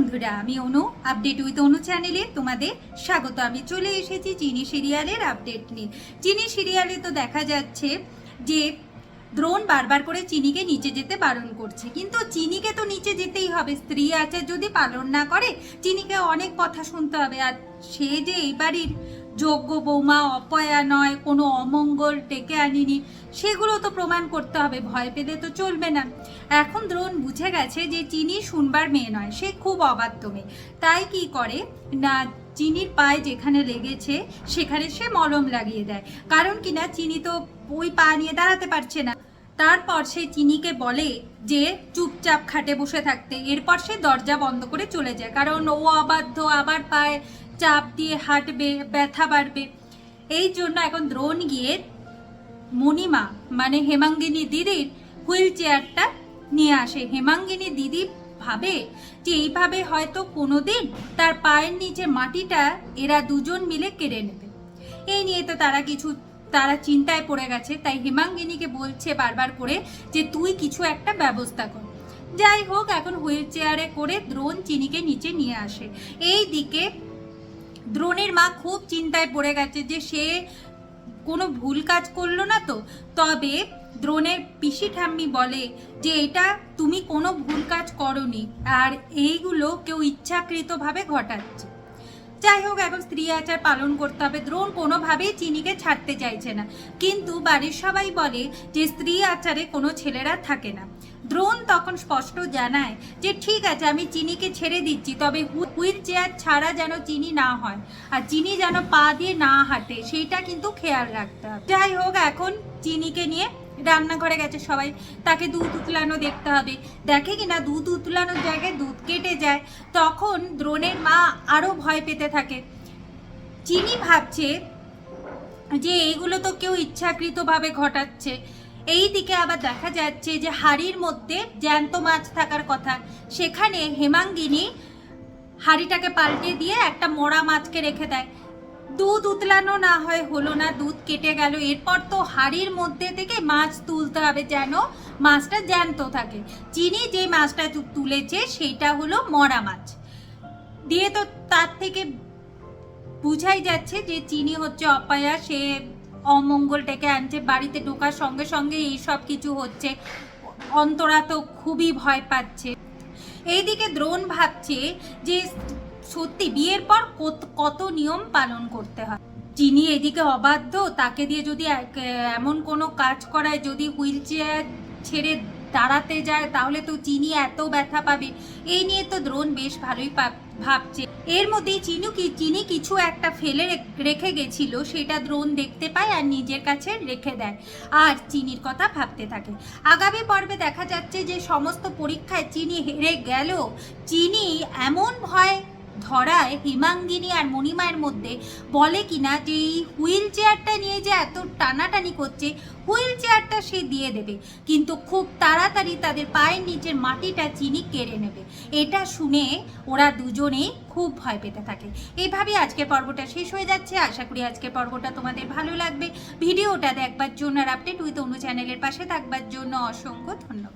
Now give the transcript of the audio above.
বন্ধুরা, আমি অনু update with অনু চ্যানেলে তোমাদের স্বাগত। আমি চলে এসেছি চিনি সিরিয়ালের আপডেট নিয়ে। চিনি সিরিয়ালে তো দেখা যাচ্ছে যে দ্রোণ বারবার করে চিনিকে নিচে যেতে বারণ করছে, কিন্তু চিনিকে তো নিচে যেতেই হবে। স্ত্রী আচার যদি পালন না করে চিনিকে অনেক কথা শুনতে হবে। আর সে যে এই বাড়ির যোগ্য বৌমা, অপয়া নয়, কোনো অমঙ্গল ডেকে আনিনি, সেগুলো তো প্রমাণ করতে হবে। ভয় পেলে তো চলবে না। এখন দ্রোণ বুঝে গেছে যে চিনি শুনবার মেয়ে নয়, সে খুব অবাধ্য মেয়ে। তাই কি করে না, চিনির পায়ে যেখানে লেগেছে সেখানে সে মলম লাগিয়ে দেয়। কারণ কিনা চিনি তো ওই পা নিয়ে দাঁড়াতে পারছে না। তারপর সে চিনিকে বলে যে চুপচাপ খাটে বসে থাকতে। এরপর সে দরজা বন্ধ করে চলে যায়, কারণ ও অবাধ্য, আবার পায়ে চাপ দিয়ে হাঁটবে, ব্যথা বাড়বে। এই জন্য এখন দ্রোণ গিয়ে মণিমা মানে হেমাঙ্গিনী দিদির হুইল চেয়ারটা নিয়ে আসে। হেমাঙ্গিনী দিদি ভাবে যে এইভাবে হয়তো কোনোদিন তার পায়ের নিচে মাটিটা এরা দুজন মিলে কেড়ে নেবে। এই নিয়ে তো তারা চিন্তায় পড়ে গেছে। তাই হেমাঙ্গিনীকে বলছে বারবার করে যে তুই কিছু একটা ব্যবস্থা কর। যাই হোক, এখন হুইল চেয়ারে করে দ্রোণ চিনিকে নিচে নিয়ে আসে। এই দিকে দ্রোণের মা খুব চিন্তায় পড়ে গেছে যে সে কোনো ভুল কাজ করলো না তো। তবে দ্রোণের পিসি ঠাম্মি বলে যে এটা তুমি কোনো ভুল কাজ করনি, আর এইগুলো কেউ ইচ্ছাকৃতভাবে ঘটাচ্ছে। যাই হোক, এখন স্ত্রী আচার পালন করতে হবে। দ্রোণ কোনোভাবেই চিনিকে ছাড়তে চাইছে না, কিন্তু বাড়ির সবাই বলে যে স্ত্রী আচারে কোনো ছেলেরা থাকে না। দ্রোণ তখন স্পষ্ট জানায় যে ঠিক আছে, আমি চিনিকে ছেড়ে দিচ্ছি, তবে হুইল চেয়ার ছাড়া যেন চিনি না হয়, আর চিনি যেন পা দিয়ে না হাঁটে, সেইটা কিন্তু খেয়াল রাখতে হবে। যাই হোক, এখন চিনিকে নিয়ে রান্নাঘরে গেছে সবাই। তাকে দুধ উতলানো দেখতে হবে। দেখে কিনা দুধ উতলানোর জায়গায় দুধ কেটে যায়। তখন দ্রোণের মা আরো ভয় পেতে থাকে। চিনি ভাবছে যে এইগুলো তো কেউ ইচ্ছাকৃতভাবে ঘটাচ্ছে। এই দিকে আবার দেখা যাচ্ছে যে হাড়ির মধ্যে জ্যান্ত মাছ থাকার কথা, সেখানে হেমাঙ্গিনী হাড়িটাকে পাল্টে দিয়ে একটা মরা মাছকে রেখে দেয়। দুধ উতলানো না হয় হলো না, দুধ কেটে গেল। এরপর তো হাড়ির মধ্যে থেকে মাছ তুলতে হবে যেন মাছটা জ্যান্ত থাকে। চিনি যে মাছটা তুলেছে সেইটা হলো মরা মাছ দিয়ে। তো তার থেকে বুঝাই যাচ্ছে যে চিনি হচ্ছে অপয়া, সে অমঙ্গল ডেকে আনছে। বাড়িতে ঢোকার সঙ্গে সঙ্গে এই সব কিছু হচ্ছে। অন্তরা তো খুবই ভয় পাচ্ছে। এইদিকে দ্রোণ ভাবছে যে সত্যি বিয়ের পর কত নিয়ম পালন করতে হয়। চিনি এদিকে অবাধ্য, তাকে দিয়ে যদি এমন কোনো কাজ করায়, যদি হুইল চেয়ার ছেড়ে দাঁড়াতে যায়, তাহলে তো চিনি এত ব্যথা পাবে। এই নিয়ে তো দ্রোণ বেশ ভালোই ভাবছে। এর মধ্যেই চিনি কিছু একটা ফেলে রেখে গেছিল, সেটা দ্রোণ দেখতে পায় আর নিজের কাছে রেখে দেয়, আর চিনির কথা ভাবতে থাকে। আগামী পর্বে দেখা যাচ্ছে যে সমস্ত পরীক্ষায় চিনি হেরে গেল। চিনি এমন ভয় ধরায় হেমাঙ্গিনী আর মণিমায়ের মধ্যে, বলে কিনা যে এই হুইল চেয়ারটা নিয়ে যে এত টানাটানি করছে, হুইল চেয়ারটা সে দিয়ে দেবে, কিন্তু খুব তাড়াতাড়ি তাদের পায়ের নিচের মাটিটা চিনি কেড়ে নেবে। এটা শুনে ওরা দুজনেই খুব ভয় পেতে থাকে। এইভাবে আজকের পর্বটা শেষ হয়ে যাচ্ছে। আশা করি আজকের পর্বটা তোমাদের ভালো লাগবে। ভিডিওটা দেখবার জন্য আর আপডেট উইথ অনু চ্যানেলের পাশে থাকবার জন্য অসংখ্য ধন্যবাদ।